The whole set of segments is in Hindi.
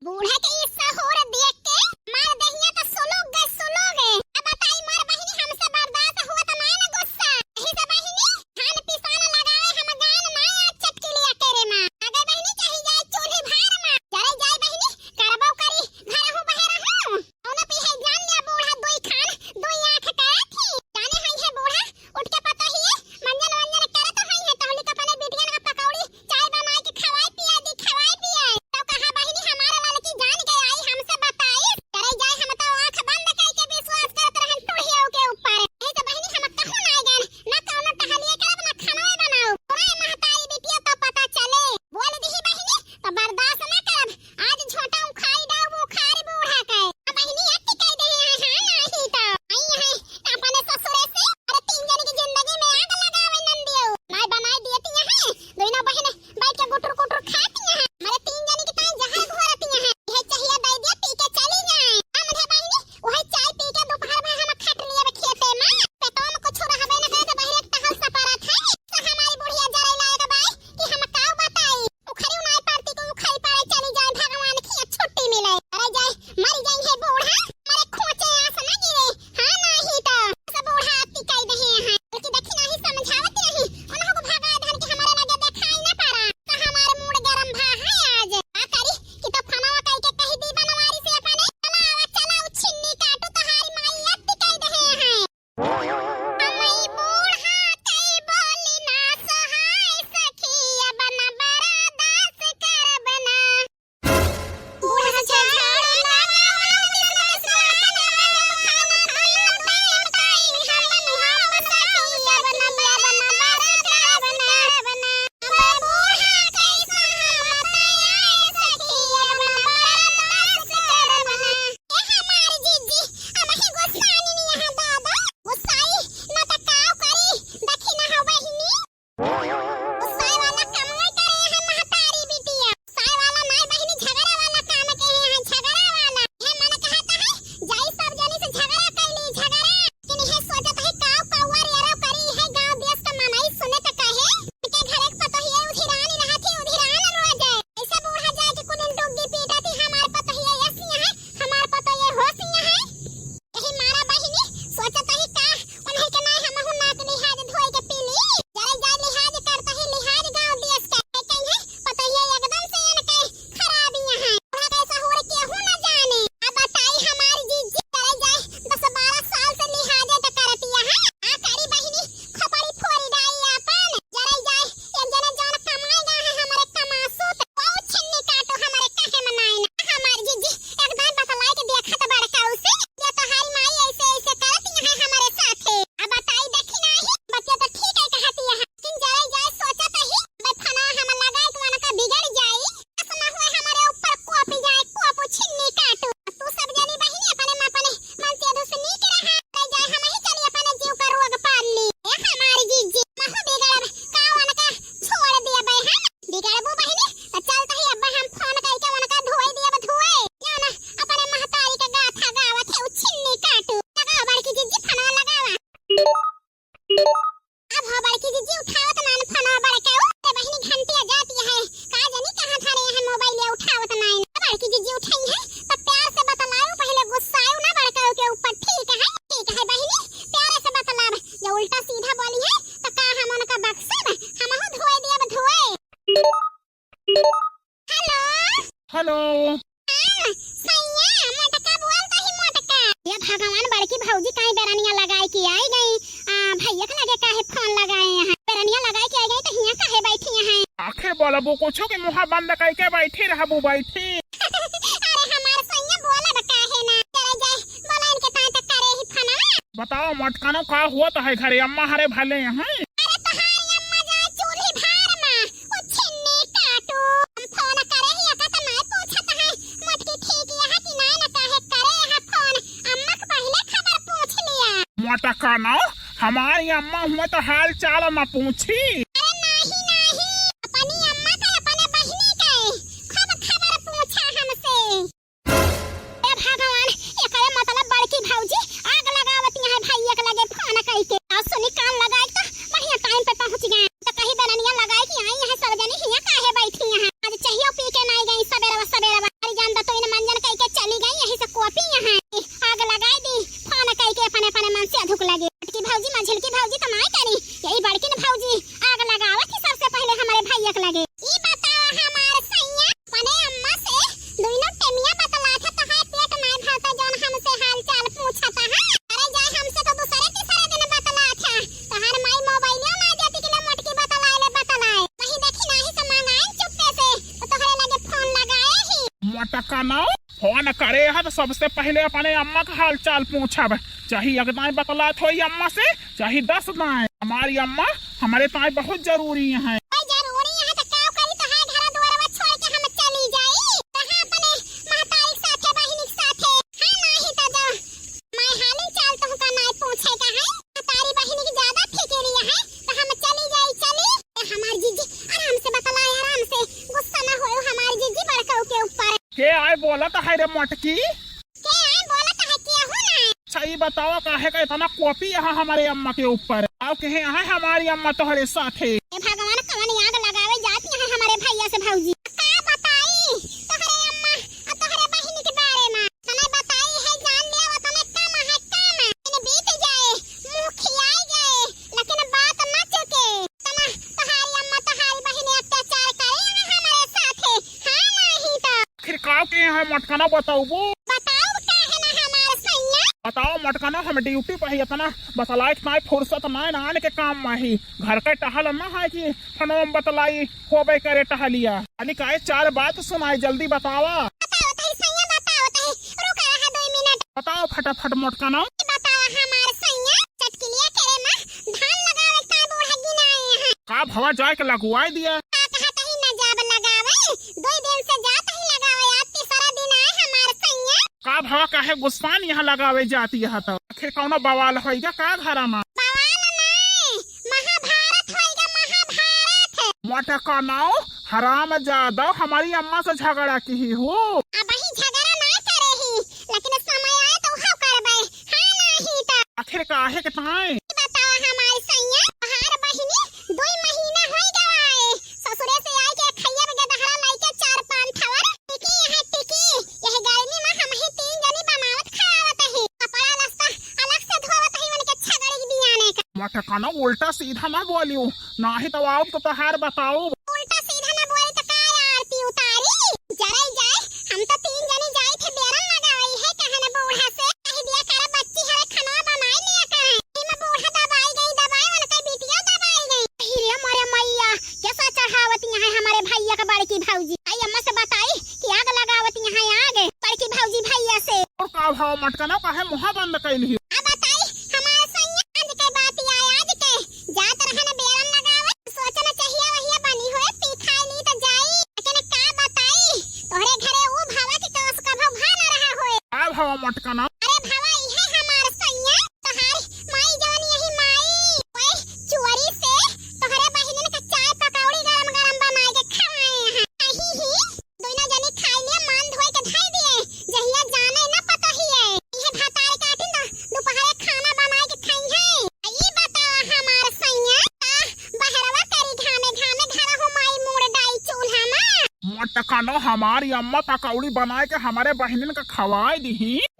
बूढ़ा के हिस्सा हो रहा देख के मार दहिया तो सुलोगे। अब बताई मार बहिनी हमसे बर्दाश्त हुआ तो ना गुस्सा। यही से बहिनी खान पिसाना लगावे हम गान ना चटकी लिया करे मां। अगर बहिनी चाही जाए चूल्हे भार मां जरे जाए बहिनी करबो करी घर हूं बहेरा हूं। ओना पी है जान लिया बूढ़ा दोई खान दोई आंख करे थी। जाने हई है बूढ़ा उठ के पता ही है मंजन करे तो हई है तोहली का पने बिटिया का पकौड़ी चाय बना के खवाई पिया दी खवाई पिया। तो कहा बहिनी हमारा लाल की जान गए आई हमसे बताई करे जाए हम तो आंख बंद करके विश्वास करत रहन टुड़ियों के ऊपर। ए तो बहिनी हम कहूं ना गन ना कौनो टहलिए करब ना खाना बनाओ ओए महतारी बिटिया तो पता चले बोल दी बहिनी तो बर्दाश्त ना करब। आज झोटा उखाई डाउ बुखारी बूढ़ा के बहिनी अट्टी कह दे हां नहीं तो आई है अपने ससुरे से अरे तीन जन की जिंदगी में आग लगावे नंदियो ना बनाई देती है दोनों बहन बैठ के गुटर गुटर खाती है। हमारे तीन जन की ताई जहर घोरती है यह चाहिए दे दे पी के चली जाए। हम रे बहिनी वही चाय पी के दोपहर में हम खट लिए खेते में पेटो में कुछ रहबे न करे तो बहिनी एक टहल सपारा था तो हमारी बुढ़िया जरे लाएगा बाई कि हम का बताई उखरी उनाई पार्टी को उखाई पाए चली जाए भगवान की छुट्टी मिले अरे जाए मर जाए है बूढ़ा हमारे खोचे आस न गिरे हां नहीं तो सब बूढ़ा अति कह दे हैं बल्कि देखी नहीं समझावत नहीं उन्हों को भगा धन के हमारे लगे देखाई न पारा तो हमारे मूड गरम भा है आज का करी कि तो फनावा कह के कह दी बनवारी से अपने चलाओ छिन्नी काटू तहारी माई अति कह दे हैं हमें बूढ़ा कई बोली ना सहाय सखिया बना बर्दाश्त कर बना बूढ़ा झाड़ हेलो सैया मोटका बोलता ही मोटका ये भगवान बड़की भौजी काहे बेरनिया लगाए की आई गई भैया के लगे काहे फोन लगाए हैं बेरनिया लगाए के आई गई तो हिया काहे बैठी हैं आखे बोलबो कुछो के मुंह बंद करके बैठी रहबो बैठी अरे हमार सैया बोला काहे ना चले जाए बोला इनके ताई तक करे ही फना बताओ मटकानो का हुआ तो है घरे अम्मा हरे भले हैं अरे तहारी अम्मा जा चूल्ही भार में वो छिन्नी काटू हम फोन करे ही का तो नहीं पूछत है मटकी ठीक यहां कि नहीं ना काहे करे है फोन अम्मा के पहले खबर पूछ लिया मटका ना हमारी अम्मा हुआ तो हाल चाल न पूछी अरे नहीं अपनी अम्मा का अपने बहिनी का खूब खबर पूछा हमसे ए भगवान एकरे मतलब बड़की भौजी आग लगावती है भैया के लगे फोन करके आ सुनी कान लगाए तो बढ़िया टाइम पे पहुंच गए तो कहीं बेरनिया लगाए कि आई है सब जनी हिया काहे बैठी हैं आज चाहिए पी के नहीं गई सवेरे अरे जान तो मटका ना फोन करे है तो सबसे पहले अपने अम्मा का हाल चाल पूछब। चाहे एक दाएं बतलात हो अम्मा से, चाहे 10 दाएं। हमारी अम्मा हमारे ताए बहुत जरूरी है। जरूरी है तो का करी तो है घर द्वार छोड़ के हम चली जाई कहां अपने महतारी साथे बहिनी साथे। हां नहीं तो जा मैं हाल चाल तो का नहीं पूछे का है। महतारी बहिनी की ज्यादा फिक्रिया है तो हम चली जाई चली। हमार जीजी आराम से बतलाए, आराम से गुस्सा ना होयो हमार जीजी बड़काऊ के ऊपर। के आए बोला तो है रे मटकी? के आए बोला तो है के हो ना? सही बताओ काहे का इतना कॉपी यहाँ हमारे अम्मा के ऊपर? आप कहे यहाँ हमारी अम्मा तुम्हारे साथ है। भगवान कौन आग लगावे जाती है हमारे भैया से भौजी। का बताई तोहरे अम्मा और तोहरे बहिनी के बारे में? तने बताई है जान लिया वो तने काम है काम। इन बीत जाए मुंह खियाई गए लेकिन बात न चुके। तना तोहारी अम्मा तोहारी बहिनी अत्याचार करे हमारे साथ है। हां नहीं तो फिर काव के यहाँ मटकाना बताओ वो? बताओ काहे ना हमारे सैया? बताओ मटकाना हम ड्यूटी पे ही तना बतलाई ना फुर्सत ना आने के काम में ही घर का टहल ना है कि फनोम बतलाई होबे करे टहलिया। अली काहे 4 बात सुनाई जल्दी बतावा। बताओ तही सैया बताओ तही रुक रहा 2 मिनट। बताओ फटाफट मटकाना। बताओ हमारे सैया चटकिलिया करे में धान लगावे का बूढ़ा गिनाए हैं। का भवा जाए के लगवाई दिया। कहा तही न जाब लगावे 2 दिन से जात ही लगावे आज तीसरा दिन आए हमारे सैया। का भवा काहे गुस्सान यहाँ लगावे जाती है तो आखिर कौनो बवाल होइगा का घरा में? बवाल नहीं महाभारत होएगा महाभारत। मटका नाओ हराम जादव हमारी अम्मा से झगड़ा की ही हो। अब ही झगड़ा ना करे ही लेकिन समय आए तो हां करबे। हां नहीं तो आखिर काहे के ताए? बताओ हमारे सैया हर बहिनी 2 महीना होई गवाए ससुरे से आए के खैया में गदहरा लाइके 4-5 ठवर टिकी है टिकी। यह गर्मी में हम ही 3 जनी बनावत खावत है कपड़ा लस्ता अलग से धोवत है उनके छगड़ी बियाने का। मटका ना उल्टा सीधा ना बोलियो नाही तो आओ तो तहार बताओ। उल्टा सीधा ना बोले तो का आरती उतारी जराई जाए। हम तो 3 जनी जाई थे बेरन लगाई है कहने बूढ़ा से कह दिया करे बच्ची हरे खाना बनाई लिया करे। इमे बूढ़ा दबाई गई दबाई उनके बिटिया दबाई गई। हिरे मारे मैया कैसा चढ़ावती है हमारे भैया का बड़की भौजी। आई अम्मा से बताई कि आग लगावती है आगे बड़की भौजी भैया से। और का भाव मटका ना काहे मुंह बंद कैली? अब बताई हमारे सैया आज के बात आए आज के जात रहने बेरन लगावे सोचना चाहिए वही बनी होए पी खाई ली तो जाई लेकिन का बताई तोहरे घरे वो भावा की तो उसका भाव भा ना रहा होए। का भाव मटका ना? अरे भावा ये हमारे सैया तोहारी माई जान यही माई ओए चोरी से तोहरे बहिनी का चाय पकौड़ी गरम गरम बना के खवाए हैं। ही दोनों जनी खाई लिए मान धोए के धाई दिए जहिया जाने ना पता ही है ये भातारे काटिन ना दोपहर खाना बना के खाई है। ये बताओ हमारे सैया बहरवा करी घामे घामे घर हो माई मोड़ डाई चूल्हा में। मटका ना हमारी अम्मा पकौड़ी बनाए के हमारे बहनिन का खवाई दी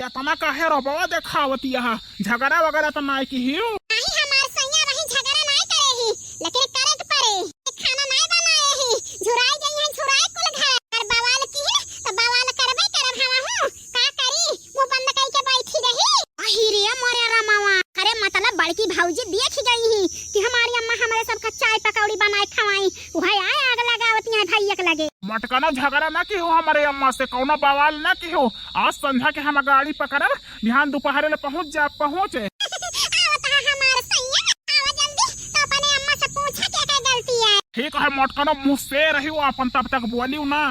इतना काहे रबवा देखावती है झगड़ा वगैरह तो नहीं की ही। नहीं हमारे सैया वही झगड़ा नहीं करे ही लेकिन करे के पड़े खाना नहीं बनाए ही झुराई गई है झुराई कुल घर और बवाल की है तो बवाल करबे करब हम हूं का करी मुंह बंद कई के बैठी रही। अहिरे मोरे रमावा अरे मतलब बड़की भौजी देख गई ही कि हमारी अम्मा हमारे सबका चाय पकौड़ी बनाए खवाई वही आए आग लगावती है भैया के लगे। मटका ना झगड़ा ना की हो हमारे अम्मा से कौनो बवाल ना की हो। आज संध्या के हम गाड़ी पकड़ब बिहान दोपहर ले पहुंच जा पहुंचे। ठीक है मटका ना मुँह से रही हो अपन तब तक बोलियो ना।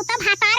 तू तो भाता